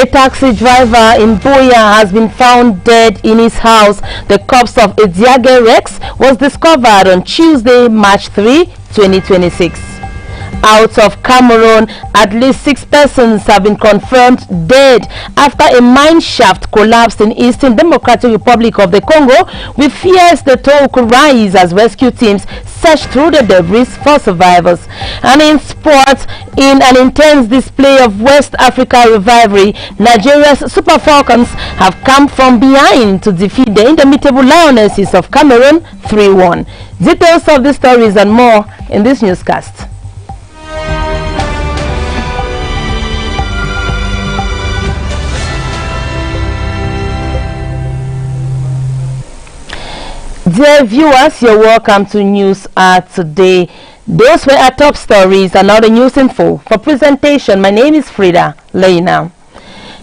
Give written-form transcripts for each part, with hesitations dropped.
A taxi driver in Boya has been found dead in his house. The corpse of Ediage Rex was discovered on Tuesday, March 3, 2026. Out of Cameroon, at least 6 persons have been confirmed dead after a mine shaft collapsed in Eastern Democratic Republic of the Congo, with fears the toll could rise as rescue teams search through the debris for survivors. And in sports, in an intense display of West Africa rivalry, Nigeria's Super Falcons have come from behind to defeat the indomitable Lionesses of Cameroon 3-1. Details of the stories and more in this newscast. Dear viewers, you're welcome to News Today. Those were our top stories and now the news info. For presentation, my name is Frida Leina.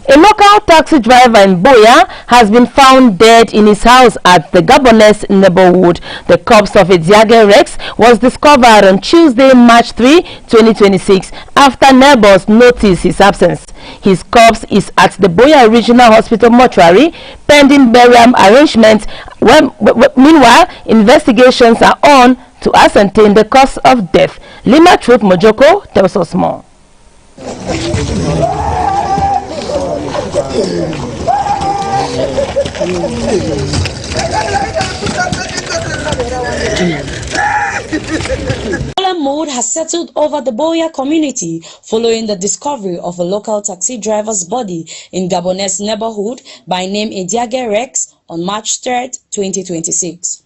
A local taxi driver in Boya has been found dead in his house at the Gabonese neighborhood. The corpse of Ediage Rex was discovered on Tuesday, March 3, 2026, after neighbors noticed his absence. His corpse is at the Boya Regional Hospital mortuary, pending burial arrangements. Meanwhile, investigations are on to ascertain the cause of death. Lima Truth Mojoko tells us more. Mood has settled over the Boya community following the discovery of a local taxi driver's body in Gabonese neighborhood by name Ediage Rex on March 3rd, 2026.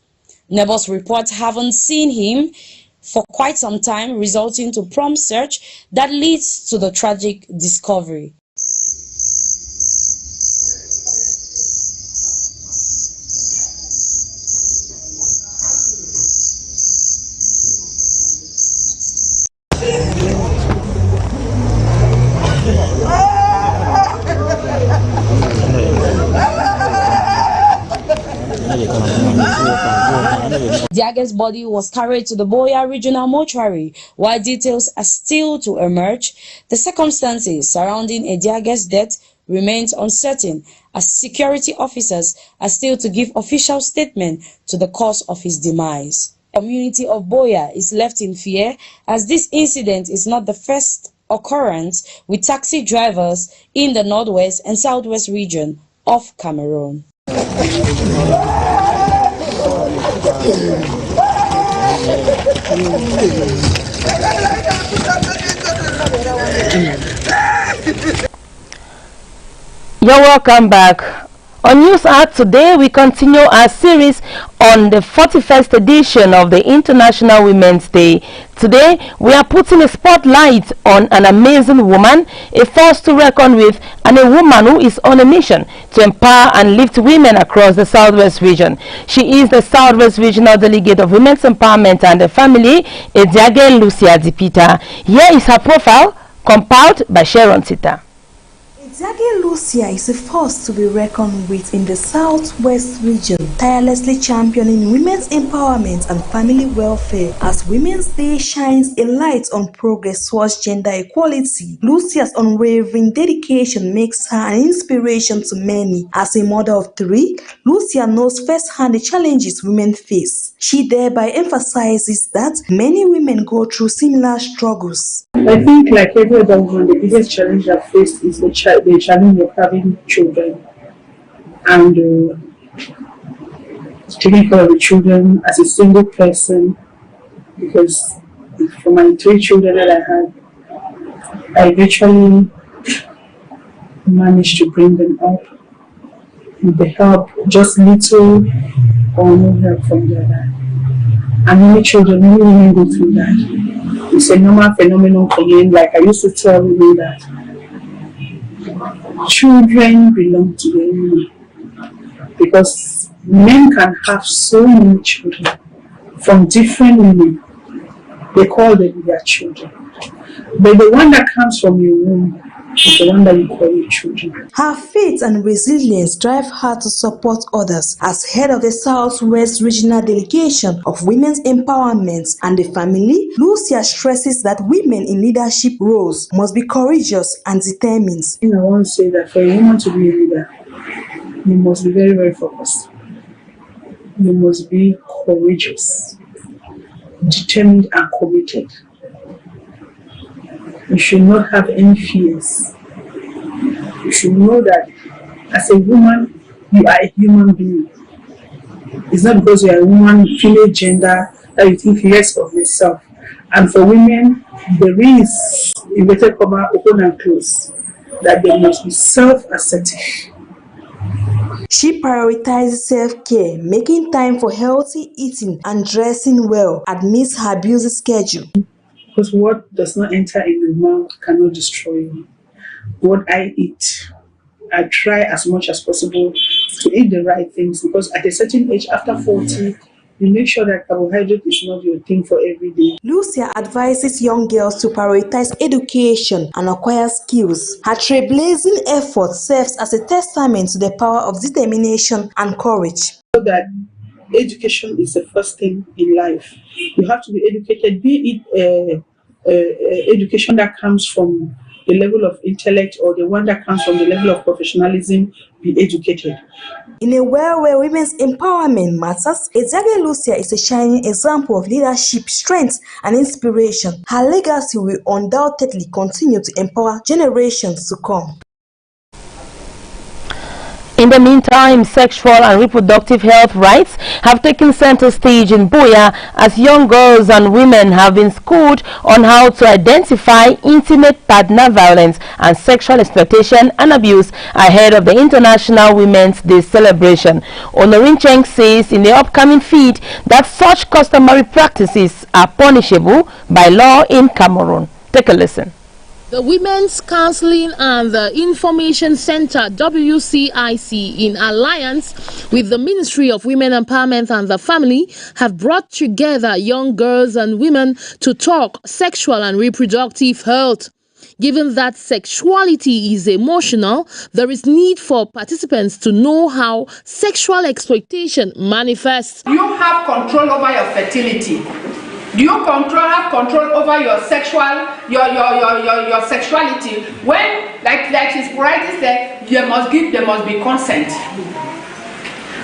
Neighbors report having seen him for quite some time, resulting to prompt search that leads to the tragic discovery. Ediage's body was carried to the Boya Regional Mortuary. While details are still to emerge, the circumstances surrounding Ediage's death remains uncertain, as security officers are still to give official statement to the cause of his demise. The community of Boya is left in fear, as this incident is not the first occurrence with taxi drivers in the northwest and southwest region of Cameroon. You're welcome back. On News Art today, we continue our series on the 41st edition of the International Women's Day. Today, we are putting a spotlight on an amazing woman, a force to reckon with, and a woman who is on a mission to empower and lift women across the Southwest region. She is the Southwest Regional Delegate of Women's Empowerment and the Family, Ediage Lucia Dipita. Here is her profile, compiled by Sharon Tita. Ediage Lucia is a force to be reckoned with in the Southwest region, tirelessly championing women's empowerment and family welfare. As Women's Day shines a light on progress towards gender equality, Lucia's unwavering dedication makes her an inspiration to many. As a mother of 3, Lucia knows firsthand the challenges women face. She thereby emphasizes that many women go through similar struggles. I think, like every other woman, the biggest challenge I've faced is the challenge of having children and taking care of the children as a single person, because for my 3 children that I had, I eventually managed to bring them up with the help, just little or no help from the other. And many children, many women go through that. It's a normal phenomenon for men. Like I used to tell women that children belong to the women, because men can have so many children from different women. They call them their children. But the one that comes from your womb is the one that you call your children. Her faith and resilience drive her to support others. As head of the Southwest Regional Delegation of Women's Empowerment and the Family, Lucia stresses that women in leadership roles must be courageous and determined. I want to say that for a woman to be a leader, you must be very, very focused. You must be courageous, determined and committed. You should not have any fears. You should know that as a woman, you are a human being. It's not because you are a woman, female gender, that you think less of yourself. And for women, there is a better comma, open and close, that they must be self-assertive. She prioritizes self-care, making time for healthy eating and dressing well amidst her busy schedule. Because what does not enter in the mouth cannot destroy you. What I eat, I try as much as possible to eat the right things, because at a certain age, after 40, you make sure that carbohydrate is not your thing for every day. Lucia advises young girls to prioritize education and acquire skills. Her trailblazing effort serves as a testament to the power of determination and courage. So that education is the first thing in life. You have to be educated, be it education that comes from the level of intellect or the one that comes from the level of professionalism, be educated. In a world where women's empowerment matters, Eziage Lucia is a shining example of leadership, strength, and inspiration. Her legacy will undoubtedly continue to empower generations to come. In the meantime, sexual and reproductive health rights have taken center stage in Buea as young girls and women have been schooled on how to identify intimate partner violence and sexual exploitation and abuse ahead of the International Women's Day celebration. Honorin Cheng says in the upcoming feed that such customary practices are punishable by law in Cameroon. Take a listen. The Women's Counseling and the Information Center, WCIC, in alliance with the Ministry of Women Empowerment and the Family, have brought together young girls and women to talk sexual and reproductive health. Given that sexuality is emotional, there is need for participants to know how sexual exploitation manifests. You have control over your fertility. Do you have control over your sexual, your sexuality? When, like his writing said, there must be consent.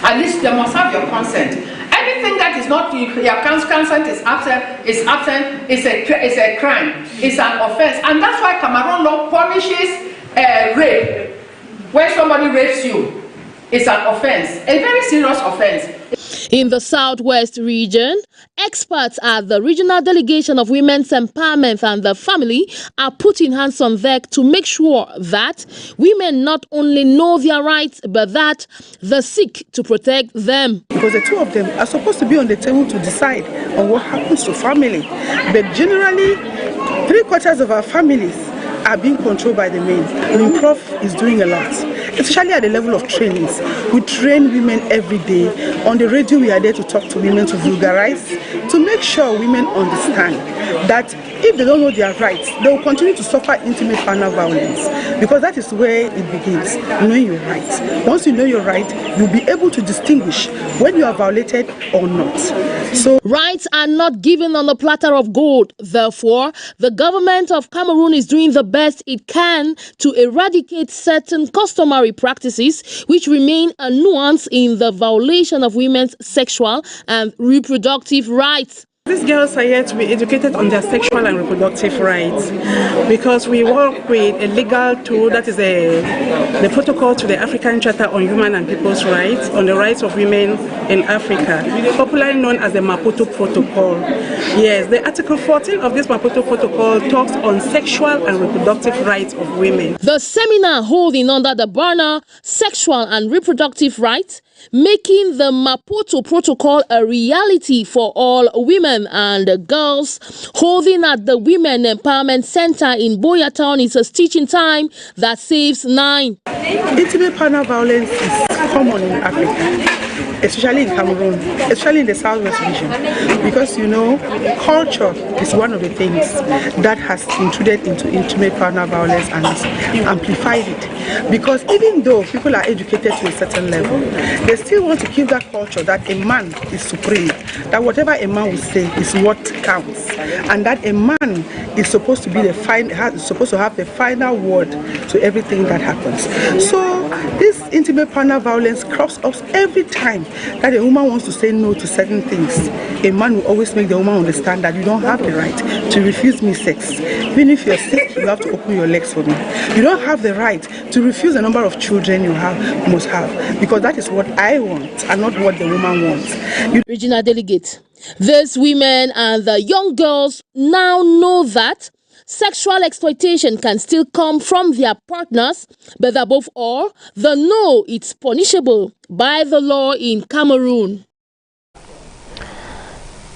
At least they must have your consent. Anything that is not your consent is absent is a crime. It's an offense, and that's why Cameroon law punishes rape. When somebody rapes you, it's an offense, a very serious offense. In the Southwest region, experts at the Regional Delegation of Women's Empowerment and the Family are putting hands on deck to make sure that women not only know their rights, but that they seek to protect them. Because the two of them are supposed to be on the table to decide on what happens to family. But generally, 3/4 of our families are being controlled by the men. Prof is doing a lot, especially at the level of trainings. We train women every day. On the radio, we are there to talk to women, to vulgarize, to make sure women understand that if they don't know their rights, they will continue to suffer intimate partner violence, because that is where it begins, knowing your rights. Once you know your right, you'll be able to distinguish when you are violated or not. So rights are not given on a platter of gold. Therefore, the government of Cameroon is doing the best it can to eradicate certain customary practices which remain a nuance in the violation of women's sexual and reproductive rights. these girls are here to be educated on their sexual and reproductive rights, because we work with a legal tool that is the protocol to the African Charter on Human and People's Rights, on the rights of women in Africa, popularly known as the Maputo Protocol. Yes, the Article 14 of this Maputo Protocol talks on sexual and reproductive rights of women. The seminar holding under the banner Sexual and Reproductive Rights, making the Maputo Protocol a reality for all women and girls, holding at the Women Empowerment Center in Buea Town, is a stitching time that saves 9. Intimate partner violence is common in Africa. especially in Cameroon, especially in the southwest region, because culture is one of the things that has intruded into intimate partner violence and amplified it. Because even though people are educated to a certain level, they still want to keep that culture that a man is supreme, that whatever a man will say is what counts, and that a man is supposed to be supposed to have the final word to everything that happens. So this intimate partner violence crops up every time that a woman wants to say no to certain things. A man will always make the woman understand that you don't have the right to refuse me sex. Even if you're sick, you have to open your legs for me. You don't have the right to refuse the number of children you must have, because that is what I want and not what the woman wants. Regional delegate. These women and the young girls now know that sexual exploitation can still come from their partners, but above all, they know it's punishable by the law in Cameroon.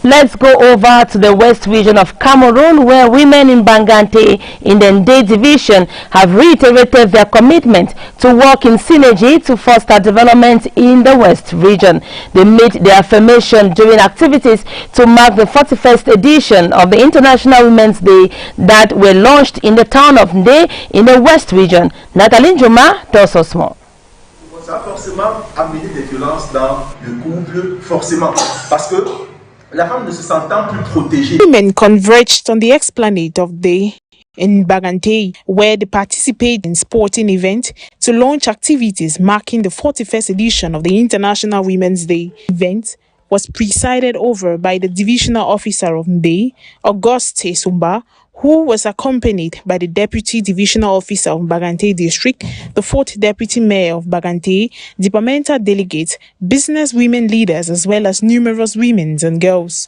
Let's go over to the West region of Cameroon, where women in Bangante in the Ndé division have reiterated their commitment to work in synergy to foster development in the West region. They made their affirmation during activities to mark the 41st edition of the International Women's Day that were launched in the town of Ndé in the West region. Nathalie Njoma does us more. Ça va forcément amener des violences dans le couple, forcément, parce que la femme ne se sentant plus protégée. Women converged on the esplanade of the in Bagante, where they participate in sporting event to launch activities marking the 41st edition of the International Women's Day. Event was presided over by the divisional officer of Ndé, Auguste Sumba, who was accompanied by the Deputy Divisional Officer of Bagante District, the 4th Deputy Mayor of Bagante, departmental delegates, business women leaders, as well as numerous women and girls.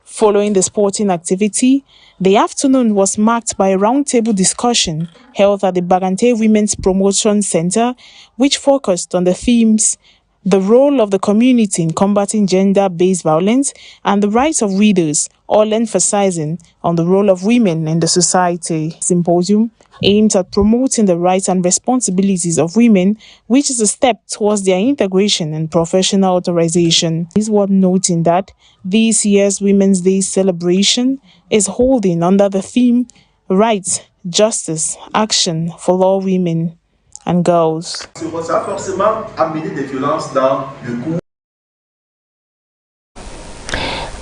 Following the sporting activity, the afternoon was marked by a roundtable discussion held at the Bagante Women's Promotion Center, which focused on the themes the role of the community in combating gender-based violence and the rights of widows, all emphasizing on the role of women in the society. Symposium aims at promoting the rights and responsibilities of women, which is a step towards their integration and professional authorization. It is worth noting that this year's Women's Day celebration is holding under the theme Rights, Justice, Action for all women and girls. Ça va forcément amener des violences dans le couple.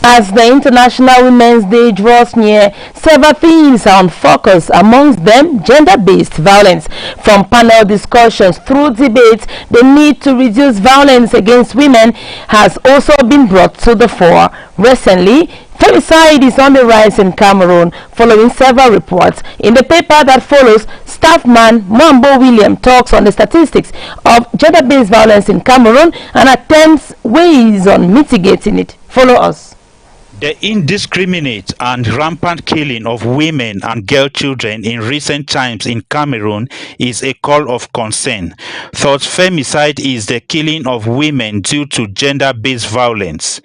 As the International Women's Day draws near, several themes are on focus, amongst them gender-based violence. From panel discussions through debates, the need to reduce violence against women has also been brought to the fore. Recently, femicide is on the rise in Cameroon, following several reports. In the paper that follows, staffman Mwambo William talks on the statistics of gender-based violence in Cameroon and attempts ways on mitigating it. Follow us. The indiscriminate and rampant killing of women and girl children in recent times in Cameroon is a call of concern. Thus, femicide is the killing of women due to gender-based violence.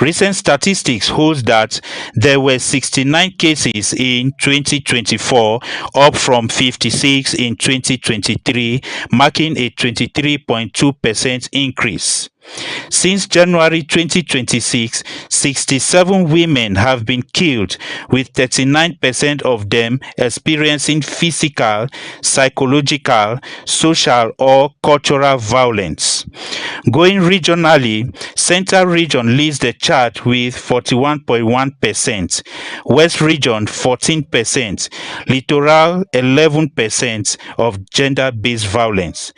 Recent statistics hold that there were 69 cases in 2024, up from 56 in 2023, marking a 23.2% increase. Since January 2026, 67 women have been killed, with 39% of them experiencing physical, psychological, social, or cultural violence. Going regionally, Central Region leads the chart with 41.1%, West Region 14%, Littoral 11% of gender-based violence.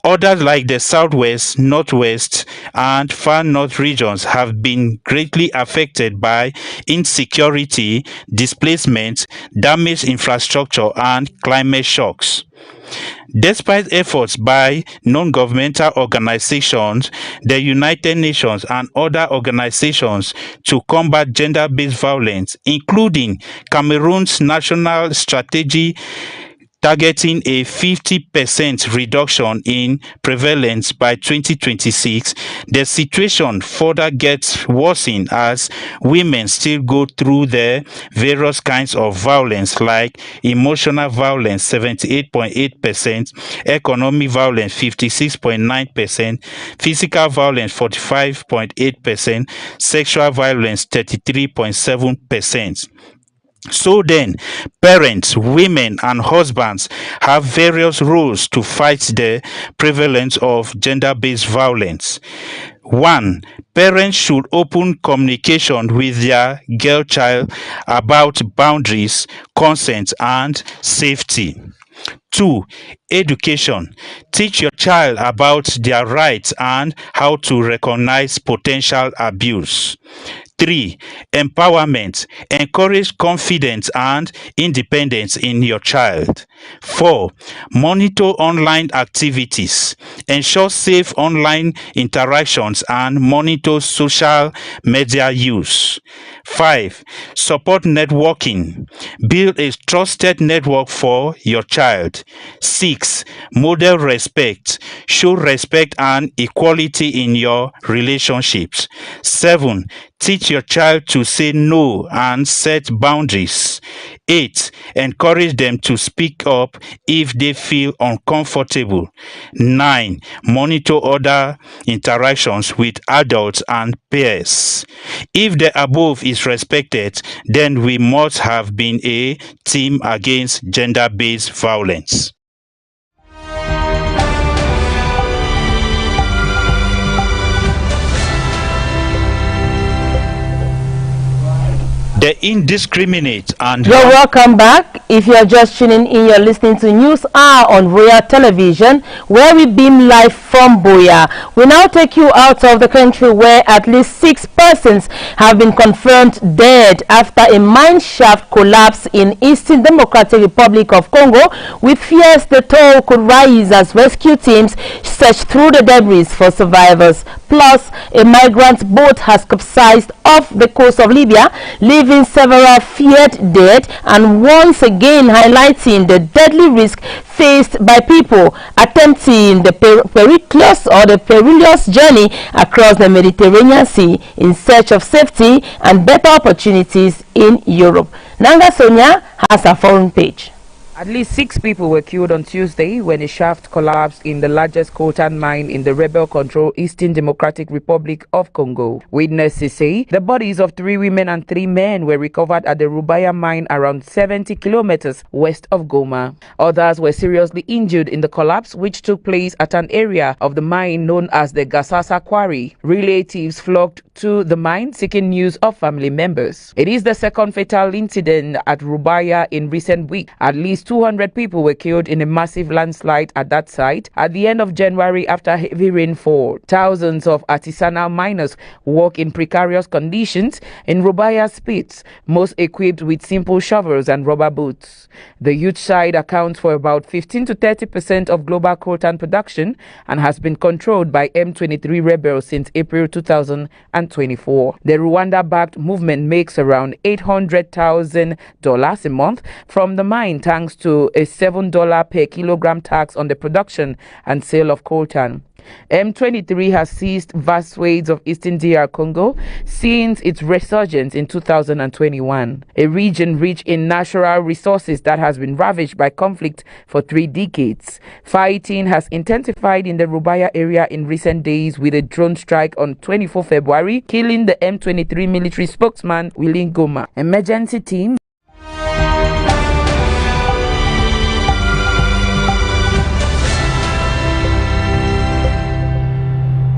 Others like the Southwest, Northwest, and Far North regions have been greatly affected by insecurity, displacement, damaged infrastructure, and climate shocks. Despite efforts by non-governmental organizations, the United Nations, and other organizations to combat gender-based violence, including Cameroon's National Strategy targeting a 50% reduction in prevalence by 2026, the situation further gets worsened as women still go through the various kinds of violence like emotional violence 78.8%, economic violence 56.9%, physical violence 45.8%, sexual violence 33.7%. So then, parents, women, and husbands have various roles to fight the prevalence of gender-based violence. 1. Parents should open communication with their girl child about boundaries, consent, and safety. 2. Education. Teach your child about their rights and how to recognize potential abuse. 3. Empowerment. Encourage confidence and independence in your child. 4. Monitor online activities. Ensure safe online interactions and monitor social media use. 5. Support networking. Build a trusted network for your child. 6. Model respect. Show respect and equality in your relationships. 7. Teach your child to say no and set boundaries. 8. Encourage them to speak up if they feel uncomfortable. 9. Monitor other interactions with adults and peers. If the above is respected, then we must have been a team against gender-based violence. The indiscriminate and... You're welcome back. If you're just tuning in, you're listening to News Hour on Royal Television, where we beam live from Buea. We now take you out of the country, where at least 6 persons have been confirmed dead after a mine shaft collapse in Eastern Democratic Republic of Congo, with fears the toll could rise as rescue teams search through the debris for survivors. Plus, a migrant boat has capsized off the coast of Libya, leaving several feared dead, and once again highlighting the deadly risk faced by people attempting the perilous journey across the Mediterranean Sea in search of safety and better opportunities in Europe. Nanga Sonia has a foreign page. At least 6 people were killed on Tuesday when a shaft collapsed in the largest coltan mine in the rebel-controlled Eastern Democratic Republic of Congo. Witnesses say the bodies of 3 women and 3 men were recovered at the Rubaya mine around 70 kilometers west of Goma. Others were seriously injured in the collapse, which took place at an area of the mine known as the Gasasa Quarry. Relatives flocked to the mine seeking news of family members. It is the second fatal incident at Rubaya in recent weeks. At least 200 people were killed in a massive landslide at that site at the end of January after heavy rainfall. Thousands of artisanal miners work in precarious conditions in Rubaya's pits, most equipped with simple shovels and rubber boots. The huge site accounts for about 15 to 30% of global coltan production and has been controlled by M23 rebels since April 2024. The Rwanda-backed movement makes around $800,000 a month from the mine, thanks to a $7 per kilogram tax on the production and sale of coltan. M23 has seized vast swathes of eastern DR Congo since its resurgence in 2021, a region rich in natural resources that has been ravaged by conflict for 3 decades. Fighting has intensified in the Rubaya area in recent days, with a drone strike on 24 February killing the M23 military spokesman Willy Ngoma. Emergency team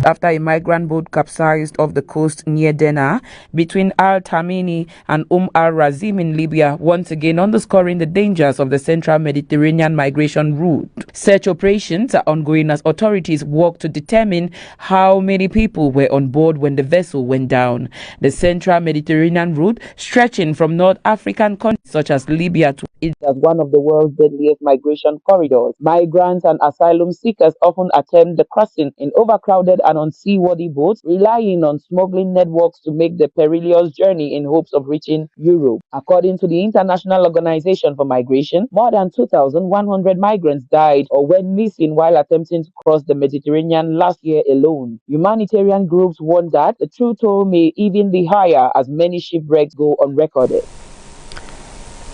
after a migrant boat capsized off the coast near Dena between Al Tamini and Al Razim in Libya, once again underscoring the dangers of the central Mediterranean migration route. Search operations are ongoing as authorities work to determine how many people were on board when the vessel went down. The central Mediterranean route, stretching from North African countries such as Libya to Egypt, as one of the world's deadliest migration corridors. Migrants and asylum seekers often attempt the crossing in overcrowded and and unseaworthy boats, relying on smuggling networks to make the perilous journey in hopes of reaching Europe. According to the International Organization for Migration, more than 2,100 migrants died or went missing while attempting to cross the Mediterranean last year alone. Humanitarian groups warn that the true toll may even be higher as many shipwrecks go unrecorded.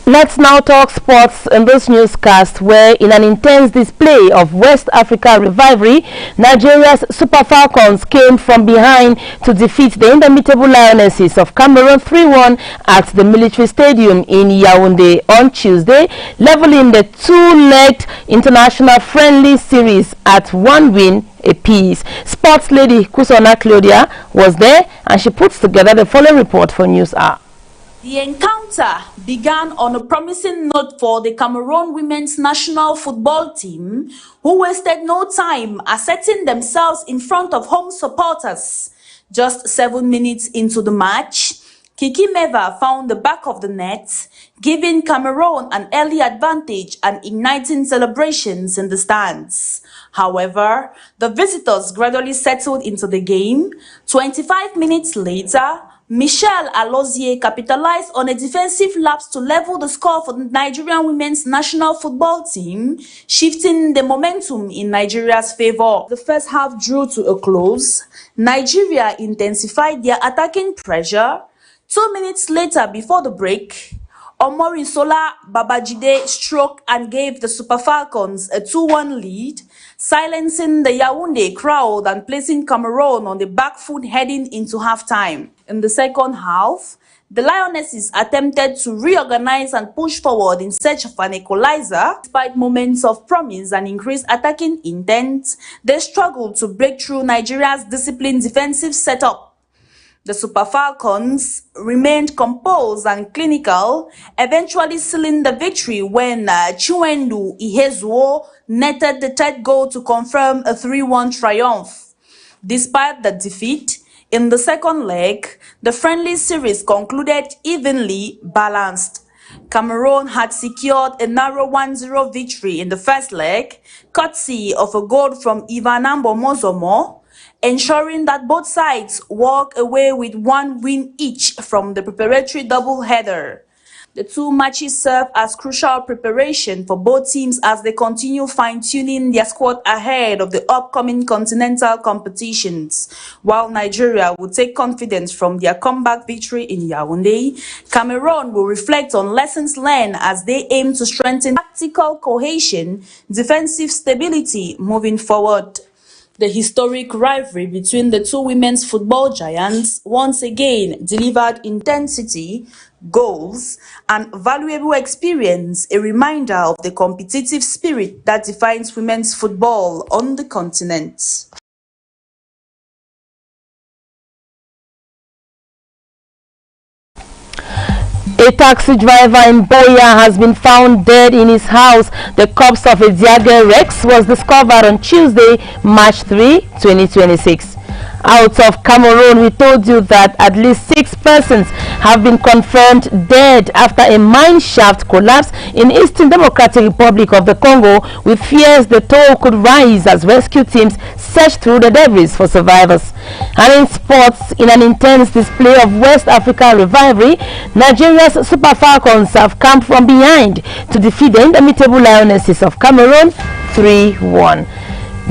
Let's now talk sports in this newscast, where in an intense display of West Africa rivalry, Nigeria's Super Falcons came from behind to defeat the indomitable Lionesses of Cameroon 3-1 at the military stadium in Yaoundé on Tuesday, leveling the two-legged international friendly series at 1 win apiece. Sports lady Kusona Claudia was there, and she puts together the following report for News Hour. The encounter began on a promising note for the Cameroon women's national football team, who wasted no time asserting themselves in front of home supporters. Just 7 minutes into the match, Kiki Meva found the back of the net, giving Cameroon an early advantage and igniting celebrations in the stands. However, the visitors gradually settled into the game. 25 minutes later, Michelle Alozie capitalized on a defensive lapse to level the score for the Nigerian women's national football team, shifting the momentum in Nigeria's favor. The first half drew to a close. Nigeria intensified their attacking pressure. 2 minutes later, before the break, Omorisola Babajide struck and gave the Super Falcons a 2-1 lead, silencing the Yaoundé crowd and placing Cameroon on the back foot heading into halftime. In the second half, the Lionesses attempted to reorganize and push forward in search of an equalizer. Despite moments of promise and increased attacking intent, they struggled to break through Nigeria's disciplined defensive setup. The Super Falcons remained composed and clinical, eventually sealing the victory when Chiwendu Ihezuo netted the third goal to confirm a 3-1 triumph. Despite the defeat, in the second leg, the friendly series concluded evenly balanced. Cameroon had secured a narrow 1-0 victory in the first leg, courtesy of a goal from Ivanambo Mozomo, ensuring that both sides walk away with 1 win each from the preparatory double-header. The two matches serve as crucial preparation for both teams as they continue fine-tuning their squad ahead of the upcoming continental competitions. While Nigeria will take confidence from their comeback victory in Yaoundé, Cameroon will reflect on lessons learned as they aim to strengthen tactical cohesion, defensive stability moving forward. The historic rivalry between the two women's football giants once again delivered intensity, goals, and valuable experience, a reminder of the competitive spirit that defines women's football on the continent. A taxi driver in Boya has been found dead in his house. The corpse of a Diage Rex was discovered on Tuesday, March 3, 2026. Out of Cameroon, we told you that at least 6 persons have been confirmed dead after a mine shaft collapse in Eastern Democratic Republic of the Congo, with fears the toll could rise as rescue teams search through the debris for survivors. And in sports, in an intense display of West Africa rivalry, Nigeria's Super Falcons have come from behind to defeat the indomitable Lionesses of Cameroon 3-1.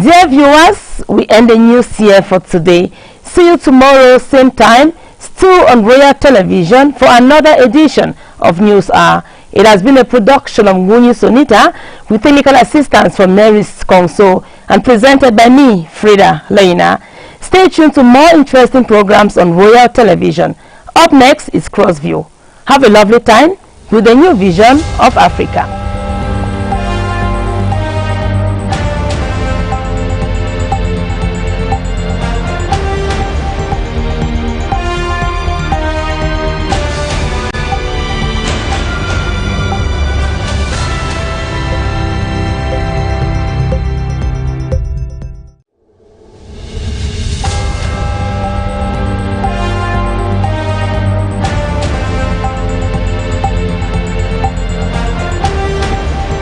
Dear viewers, we end the news here for today. See you tomorrow, same time, still on Royal Television for another edition of News Hour. It has been a production of Nguni Sonita with technical assistance from Mary Kongso and presented by me, Frida Leina. Stay tuned to more interesting programs on Royal Television. Up next is Crossview. Have a lovely time with a new vision of Africa.